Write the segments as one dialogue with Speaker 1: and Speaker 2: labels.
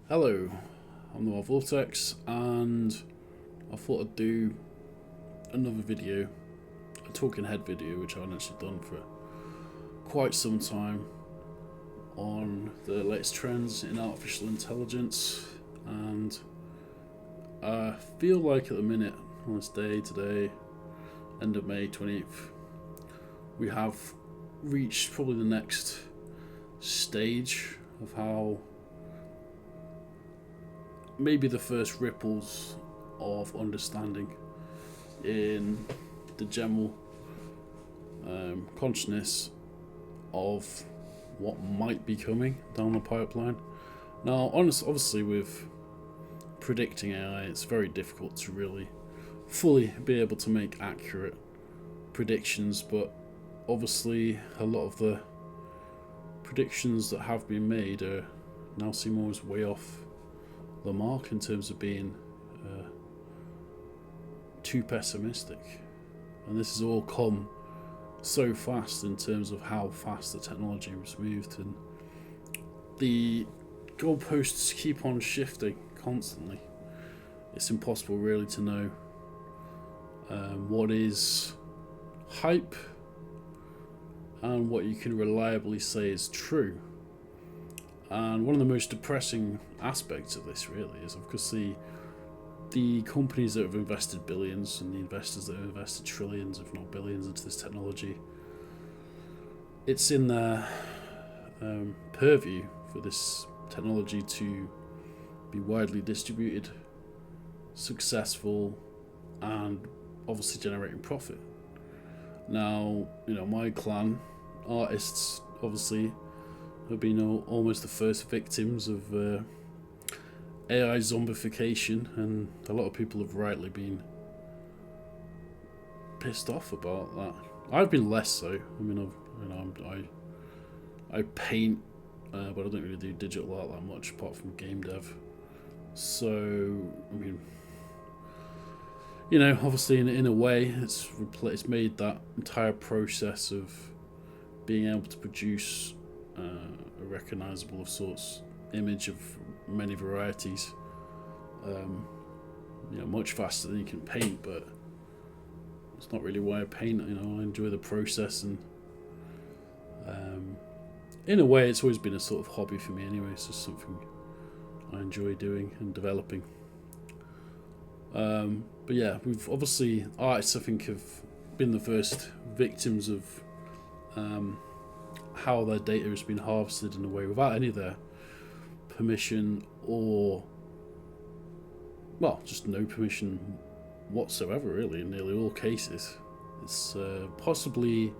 Speaker 1: Hello, I'm the Vortex, and I thought I'd do another video, a talking head video, which I haven't actually done for quite some time, on the latest trends in artificial intelligence. And I feel like at the minute, on this day today, end of May 20th, we have reached probably the next stage of how maybe the first ripples of understanding in the general consciousness of what might be coming down the pipeline. Now, obviously, with predicting AI, it's very difficult to really fully be able to make accurate predictions, but obviously, a lot of the predictions that have been made are now seem always way off the mark in terms of being too pessimistic. And this has all come so fast in terms of how fast the technology was moved, and the goalposts keep on shifting constantly. It's impossible really to know what is hype and what you can reliably say is true. And one of the most depressing aspects of this really is, of course, the companies that have invested billions and the investors that have invested trillions, if not billions, into this technology. It's in their purview for this technology to be widely distributed, successful, and obviously generating profit. Now, my clan artists obviously have been almost the first victims of AI zombification, and a lot of people have rightly been pissed off about that. I've been less so. I paint, but I don't really do digital art that much, apart from game dev. So, obviously in a way, it's made that entire process of being able to produce a recognizable of sorts image of many varieties much faster than you can paint. But it's not really why I paint. I enjoy the process, and in a way it's always been a sort of hobby for me anyway. It's just something I enjoy doing and developing. But yeah, we've obviously, artists I think have been the first victims of how their data has been harvested in a way without any of their permission, or just no permission whatsoever really in nearly all cases. It's possibly,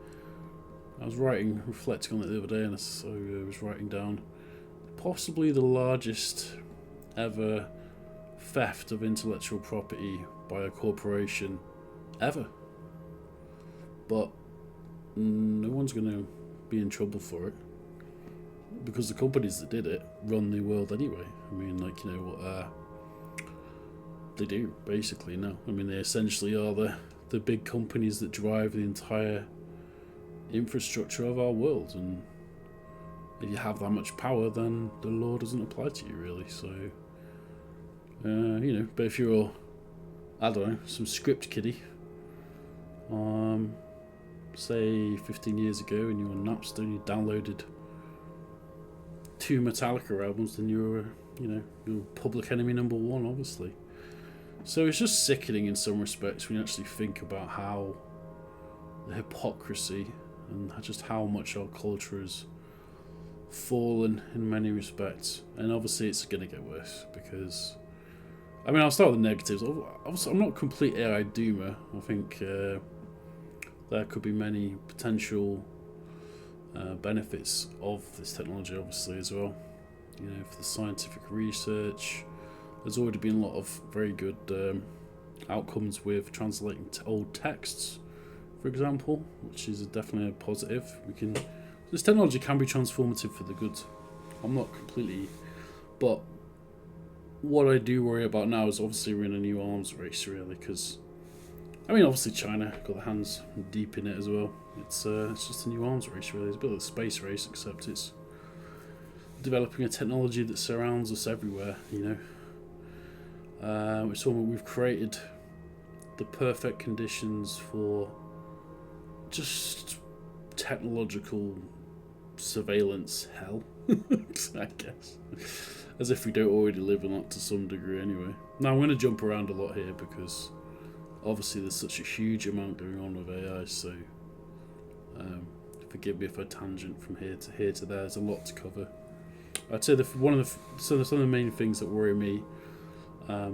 Speaker 1: I was reflecting on it the other day, and so I was writing down possibly the largest ever theft of intellectual property by a corporation ever. But no one's going to be in trouble for it, because the companies that did it run the world anyway. What they do basically now. They essentially are the big companies that drive the entire infrastructure of our world, and if you have that much power, then the law doesn't apply to you really. So but if you're, I don't know, some script kiddie, say 15 years ago, and you're on Napster and you downloaded 2 Metallica albums, then you're public enemy number 1, obviously. So it's just sickening in some respects when you actually think about how the hypocrisy and just how much our culture has fallen in many respects. And obviously it's going to get worse, because I'll start with the negatives. Obviously, I'm not a complete AI doomer. I think there could be many potential benefits of this technology, obviously, as well. For the scientific research, there's already been a lot of very good outcomes with translating old texts, for example, which is definitely a positive. This technology can be transformative for the good. I'm not completely, but what I do worry about now is obviously we're in a new arms race, really, because obviously China got their hands deep in it as well. It's just a new arms race, really. It's a bit of a space race, except it's developing a technology that surrounds us everywhere, it's almost, we've created the perfect conditions for just technological surveillance hell, I guess. As if we don't already live in that to some degree anyway. Now, I'm going to jump around a lot here because obviously there's such a huge amount going on with AI, so forgive me if I tangent from here to here to there. There's a lot to cover. I'd say some of the main things that worry me,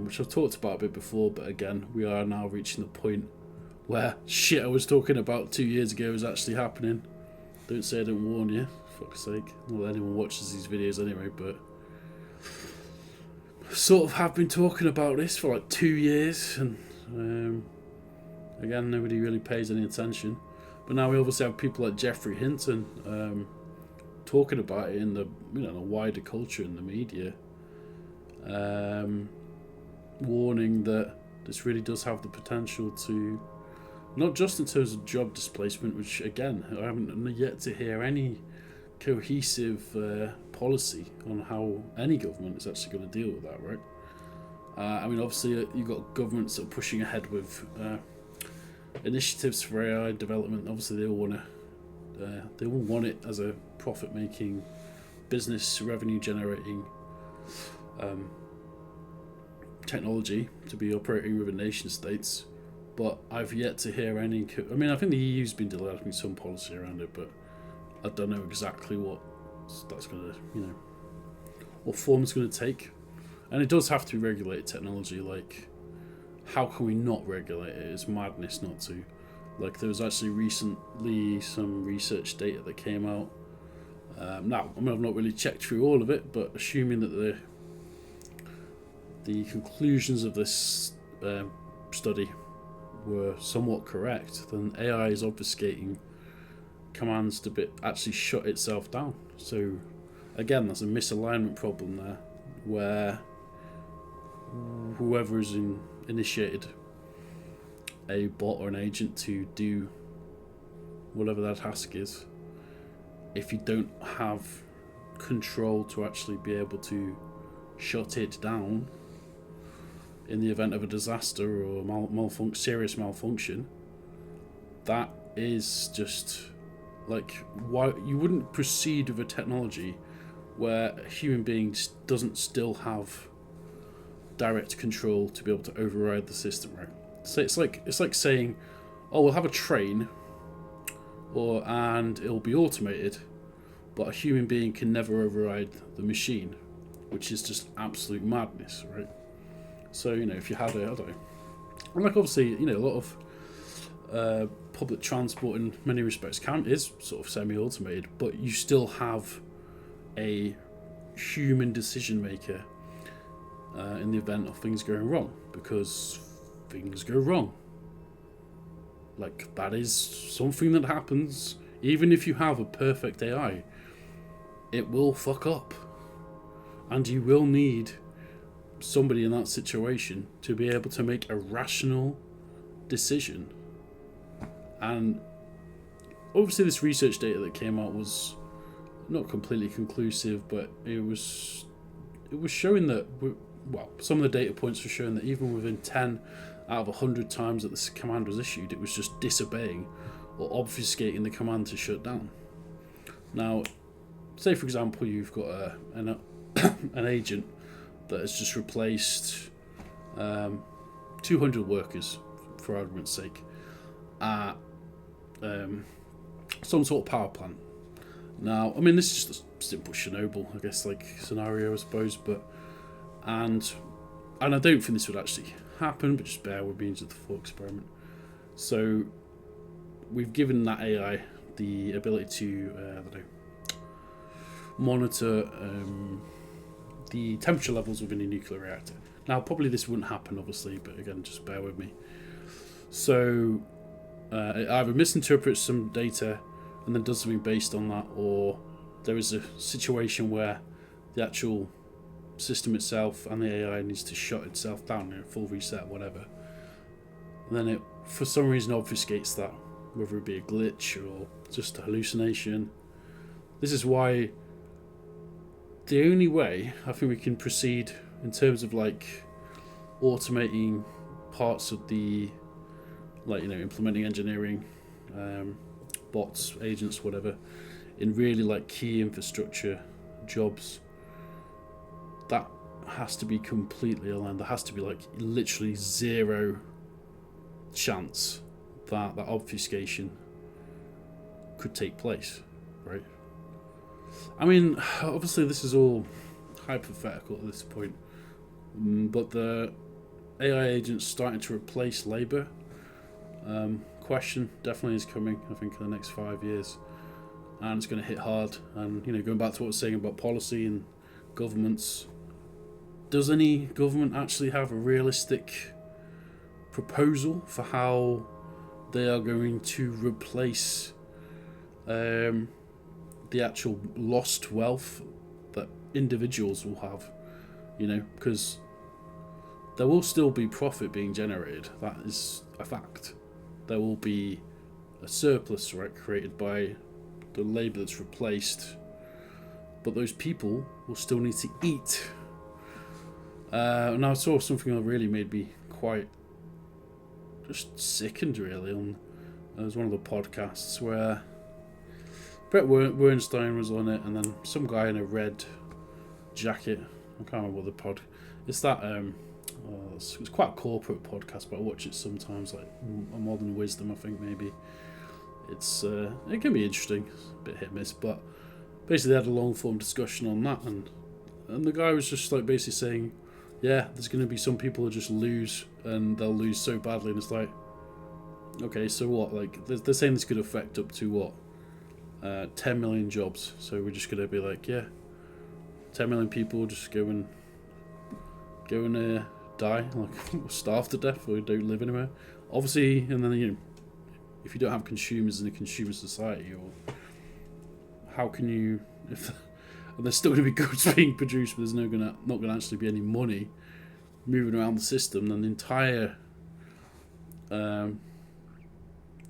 Speaker 1: which I've talked about a bit before, but again, we are now reaching the point where shit I was talking about 2 years ago is actually happening. Don't say I didn't warn you, for fuck's sake. Not that anyone watches these videos anyway, but sort of have been talking about this for like 2 years, and again, nobody really pays any attention. But now we obviously have people like Jeffrey Hinton talking about it in the the wider culture in the media, warning that this really does have the potential to, not just in terms of job displacement, which again I haven't yet to hear any cohesive policy on how any government is actually going to deal with that, right? Obviously you've got governments that are pushing ahead with initiatives for AI development. Obviously they all want it as a profit-making, business revenue generating technology to be operating within nation states, but I've yet to hear any. I think the EU's been developing some policy around it, but I don't know exactly what that's going to, what form it's going to take. And it does have to be regulated technology. Like, how can we not regulate it? It's madness not to. Like, there was actually recently some research data that came out. Now, I've not really checked through all of it, but assuming that the conclusions of this study were somewhat correct, then AI is obfuscating commands to actually shut itself down. So again, that's a misalignment problem there, where whoever has initiated a bot or an agent to do whatever that task is, if you don't have control to actually be able to shut it down in the event of a disaster or serious malfunction, that is just like, why you wouldn't proceed with a technology where a human being doesn't still have direct control to be able to override the system, right? So it's like saying, oh, we'll have a train, and it'll be automated, but a human being can never override the machine, which is just absolute madness, right? So if you had I don't know, and like obviously a lot of public transport in many respects is sort of semi-automated, but you still have a human decision maker in the event of things going wrong, because things go wrong. Like, that is something that happens. Even if you have a perfect AI, it will fuck up, and you will need somebody in that situation to be able to make a rational decision. And obviously this research data that came out was not completely conclusive, but it was showing that, some of the data points were showing that even within 10 out of 100 times that this command was issued, it was just disobeying or obfuscating the command to shut down. Now, say for example you've got an agent that has just replaced 200 workers, for argument's sake, at some sort of power plant. Now, this is just a simple Chernobyl, I guess, like scenario, I suppose, and I don't think this would actually happen, but just bear with me into the thought experiment. So we've given that AI the ability to monitor the temperature levels within a nuclear reactor. Now, probably this wouldn't happen, obviously, but again, just bear with me. So it either misinterprets some data and then does something based on that, or there is a situation where the actual system itself and the AI needs to shut itself down, full reset, whatever. And then it, for some reason, obfuscates that, whether it be a glitch or just a hallucination. This is why the only way I think we can proceed in terms of like automating parts of the, like, you know, implementing engineering, bots, agents, whatever, in really like key infrastructure jobs, that has to be completely aligned. There has to be like literally zero chance that obfuscation could take place, right? I mean, obviously this is all hypothetical at this point, but the AI agents starting to replace labour question definitely is coming, I think, in the next 5 years, and it's going to hit hard. And, you know, going back to what I was saying about policy and governments, does any government actually have a realistic proposal for how they are going to replace the actual lost wealth that individuals will have? You know, because there will still be profit being generated. That is a fact. There will be a surplus, right, created by the labour that's replaced, but those people will still need to eat. And I saw something that really made me quite just sickened, really. It was one of the podcasts where Brett Wernstein was on it, and then some guy in a red jacket. I can't remember what the pod. It's that it's quite a corporate podcast, but I watch it sometimes, like a Modern Wisdom, I think, maybe. It's it can be interesting. It's a bit hit and miss, but basically they had a long form discussion on that, and the guy was just like basically saying, yeah, there's going to be some people who just lose, and they'll lose so badly, and it's like, okay, so what? Like they're saying this could affect up to what, 10 million jobs. So we're just going to be like, yeah, 10 million people just go and die, like starve to death, or don't live anywhere. Obviously, and then, you know, if you don't have consumers in a consumer society, or how can you, if there's still going to be goods being produced, but there's not going to actually be any money moving around the system, then the entire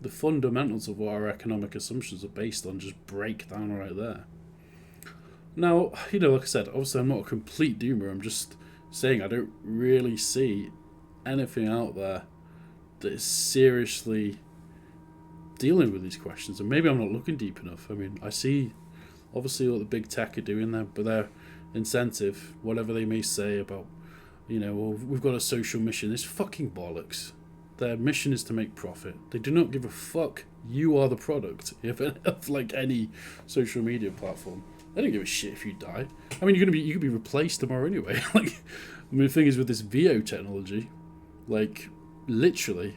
Speaker 1: the fundamentals of what our economic assumptions are based on just break down right there. Now, you know, like I said, obviously I'm not a complete doomer. I'm just saying I don't really see anything out there that is seriously dealing with these questions, and maybe I'm not looking deep enough. I mean, I see obviously what the big tech are doing there, but their incentive, whatever they may say about, you know, well, we've got a social mission, is fucking bollocks. Their mission is to make profit. They do not give a fuck. You are the product of like any social media platform. They don't give a shit if you die. I mean, you could be replaced tomorrow anyway. Like, I mean, the thing is with this VO technology, like literally,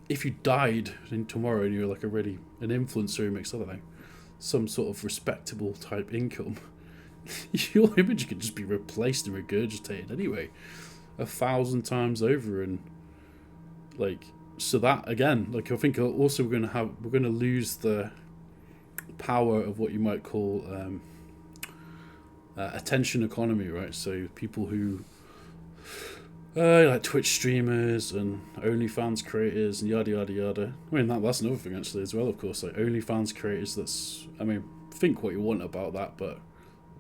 Speaker 1: if you died tomorrow and you're like an influencer who makes, I don't know, some sort of respectable type income, your image could just be replaced and regurgitated anyway, 1,000 times over. And like, so that again, like, I think also we're gonna lose the power of what you might call attention economy, right? So people who like Twitch streamers and OnlyFans creators and yada yada yada. I mean, that's another thing actually as well, of course. Like OnlyFans creators, that's, I mean, think what you want about that, but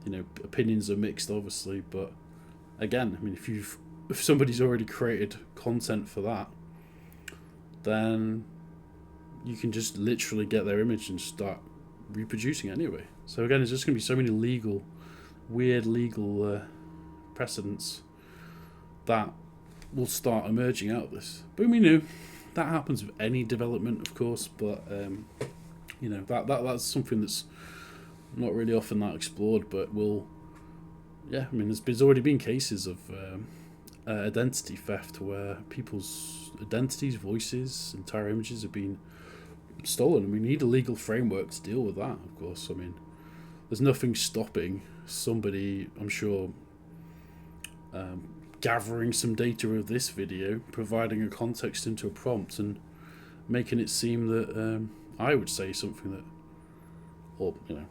Speaker 1: you know, opinions are mixed, obviously. But again, I mean, if somebody's already created content for that, then you can just literally get their image and start reproducing it anyway. So again, there's just going to be so many weird legal precedents that will start emerging out of this. But we know that happens with any development, of course. But you know, that's something that's not really often that explored, but will. Yeah, I mean, there's already been cases of identity theft where people's identities, voices, entire images have been stolen, and we need a legal framework to deal with that, of course. I mean, there's nothing stopping somebody, I'm sure, gathering some data of this video, providing a context into a prompt, and making it seem that I would say something that, or, you know,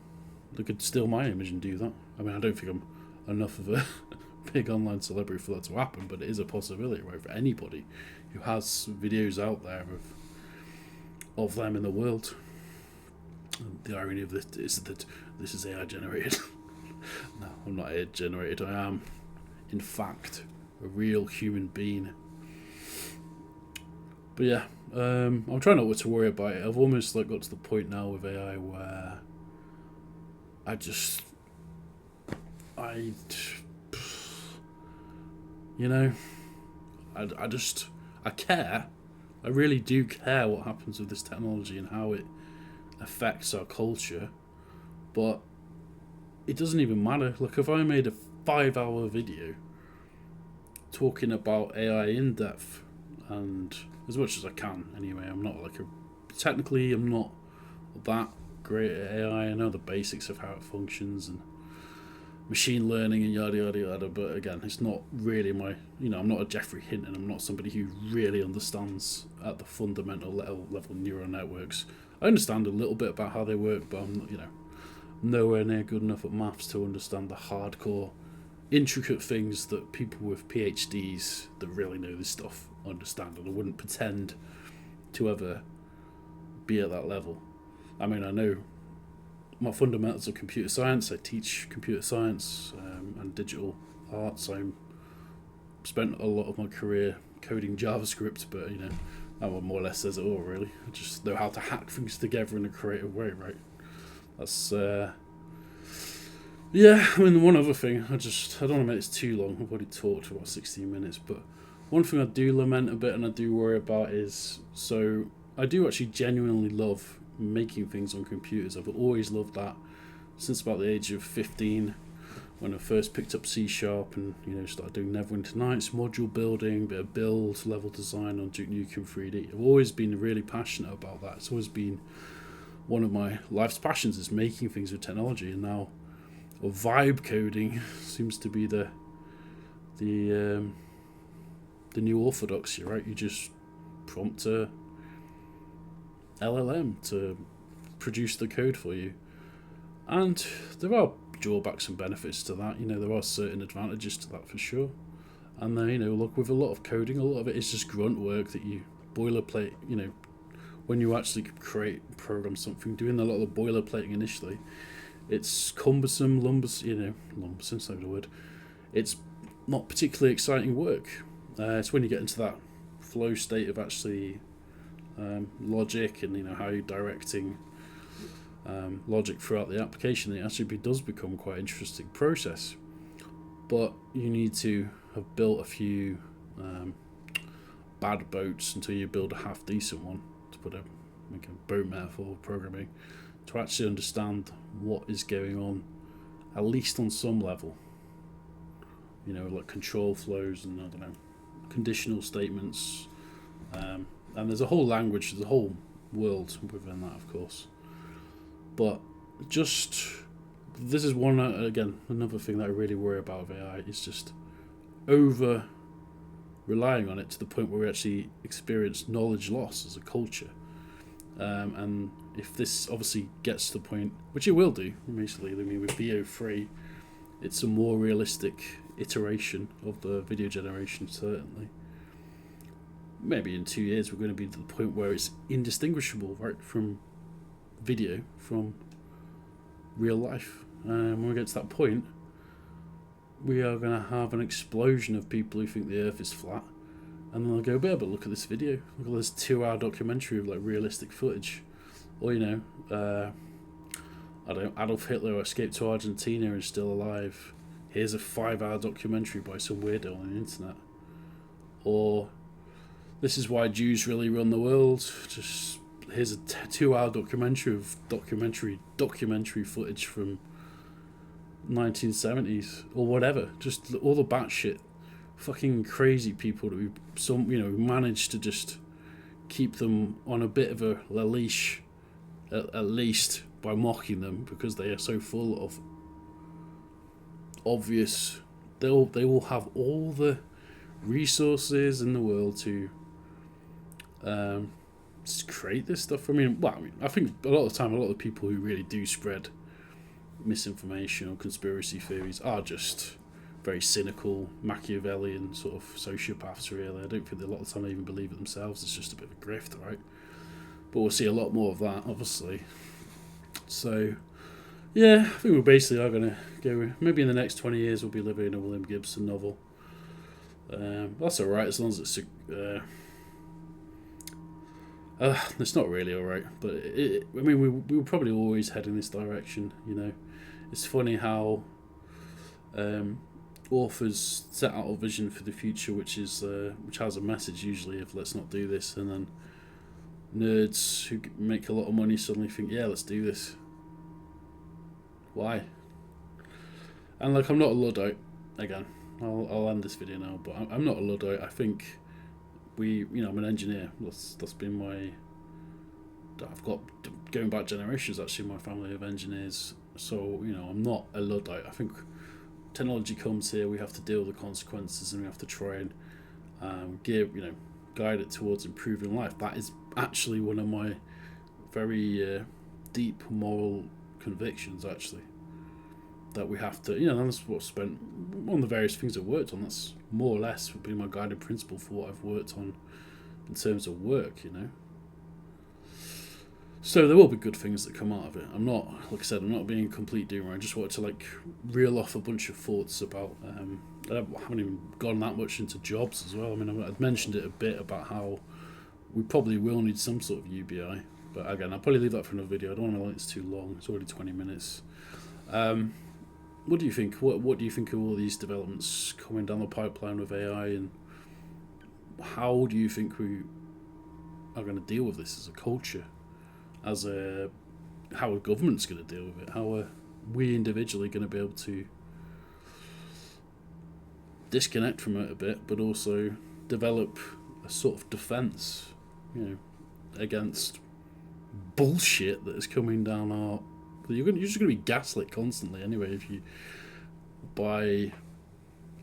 Speaker 1: they could steal my image and do that. I mean, I don't think I'm enough of a big online celebrity for that to happen, but it is a possibility, right, for anybody who has videos out there of them in the world. The irony of this is that this is AI generated. No, I'm not AI generated. I am, in fact, a real human being. But yeah, I'm trying not to worry about it. I've almost got to the point now with AI where I you know, I care. I really do care what happens with this technology and how it affects our culture. But it doesn't even matter. Like, if I made a 5-hour video talking about AI in depth, and as much as I can anyway, I'm not technically I'm not that great at AI. I know the basics of how it functions and machine learning and yada yada yada, but again, it's not really my, I'm not a Jeffrey Hinton. I'm not somebody who really understands at the fundamental level neural networks. I understand a little bit about how they work, but I'm not, nowhere near good enough at maths to understand the hardcore, intricate things that people with PhDs that really know this stuff understand, and I wouldn't pretend to ever be at that level. I mean, I know my fundamentals of computer science. I teach computer science and digital arts. I spent a lot of my career coding JavaScript, but that one more or less says it all, really. I just know how to hack things together in a creative way, right? That's yeah. I mean, one other thing, I don't want to make this too long. I've already talked for about 16 minutes, but one thing I do lament a bit and I do worry about is, so I do actually genuinely love making things on computers. I've always loved that since about the age of 15, when I first picked up C# and started doing Neverwinter Nights, module building, bit of build, level design on Duke Nukem 3D. I've always been really passionate about that. It's always been one of my life's passions, is making things with technology, and now vibe coding seems to be the new orthodoxy, right? You just prompt a LLM to produce the code for you, and there are drawbacks and benefits to that. There are certain advantages to that for sure, and then look, with a lot of coding, a lot of it is just grunt work that you boilerplate. When you actually create, program something, doing a lot of the boilerplating initially, it's cumbersome, lumbersom's not the word. It's not particularly exciting work. It's when you get into that flow state of actually logic and how you're directing logic throughout the application, it actually does become quite an interesting process. But you need to have built a few bad boats until you build a half decent one, to make a boat metaphor of programming, to actually understand what is going on, at least on some level. Like control flows and conditional statements, and there's a whole language, there's a whole world within that, of course. But this is one, again, another thing that I really worry about with AI is just over relying on it to the point where we actually experience knowledge loss as a culture. And if this obviously gets to the point, which it will do, basically, with VO3, it's a more realistic iteration of the video generation, certainly. Maybe in 2 years we're going to be to the point where it's indistinguishable, right, from video from real life. When we get to that point, we are going to have an explosion of people who think the earth is flat, and they'll go, but look at this video, look at this 2-hour documentary of realistic footage, or Adolf Hitler escaped to Argentina and is still alive. Here's a 5-hour documentary by some weirdo on the internet. Or this is why Jews really run the world. Just here's a 2-hour documentary of documentary footage from 1970s or whatever. Just all the batshit fucking crazy people that we managed to just keep them on a bit of a leash, at least by mocking them, because they are so full of obvious. They will have all the resources in the world to create this stuff. I think a lot of the time, a lot of the people who really do spread misinformation or conspiracy theories are just very cynical, Machiavellian sort of sociopaths, really. I don't think a lot of the time they even believe it themselves. It's just a bit of a grift, right? But we'll see a lot more of that, obviously. So, yeah, I think we basically are going to go. Maybe in the next 20 years, we'll be living in a William Gibson novel. That's alright as long as it's. It's not really alright, but I mean, we were probably always heading this direction. You know, it's funny how authors set out a vision for the future, which has a message usually of let's not do this, and then nerds who make a lot of money suddenly think, yeah, let's do this. Why? And like, I'm not a Luddite. Again, I'll end this video now, but I'm not a Luddite. I think I'm an engineer. That's been I've got, going back generations, actually, my family of engineers. So, I'm not a Luddite. I think technology comes here, we have to deal with the consequences, and we have to try and guide it towards improving life. That is actually one of my very deep moral convictions, actually. That we have to, that's what I've spent, one of the various things I've worked on, that's more or less would be my guiding principle for what I've worked on in terms of work, So there will be good things that come out of it. I'm not, like I said, I'm not being a complete doomer. I just wanted to reel off a bunch of thoughts about, I haven't even gone that much into jobs as well. I mean, I've mentioned it a bit about how we probably will need some sort of UBI. But again, I'll probably leave that for another video. I don't want to make this too long. It's already 20 minutes. What do you think? What do you think of all these developments coming down the pipeline with AI, and how do you think we are going to deal with this as a culture? How are governments going to deal with it? How are we individually going to be able to disconnect from it a bit, but also develop a sort of defence, against bullshit that is coming down our. You're just going to be gaslit constantly anyway if you by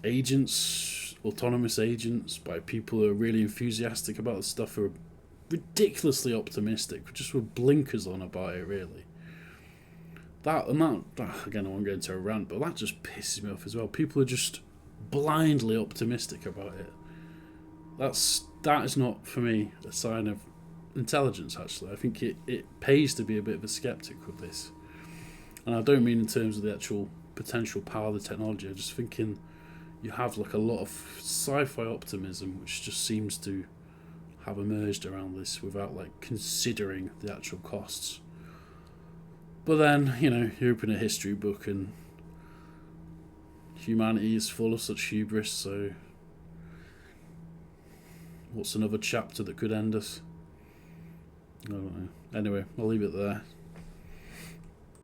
Speaker 1: agents, autonomous agents, by people who are really enthusiastic about the stuff, who are ridiculously optimistic, just with blinkers on about it, really. That again, I won't go into a rant, but that just pisses me off as well. People are just blindly optimistic about it. That is not, for me, a sign of intelligence, actually. I think it pays to be a bit of a skeptic with this. And I don't mean in terms of the actual potential power of the technology. I'm just thinking you have a lot of sci-fi optimism, which just seems to have emerged around this without considering the actual costs. But then, you open a history book and humanity is full of such hubris, so what's another chapter that could end us? I don't know. Anyway, I'll leave it there.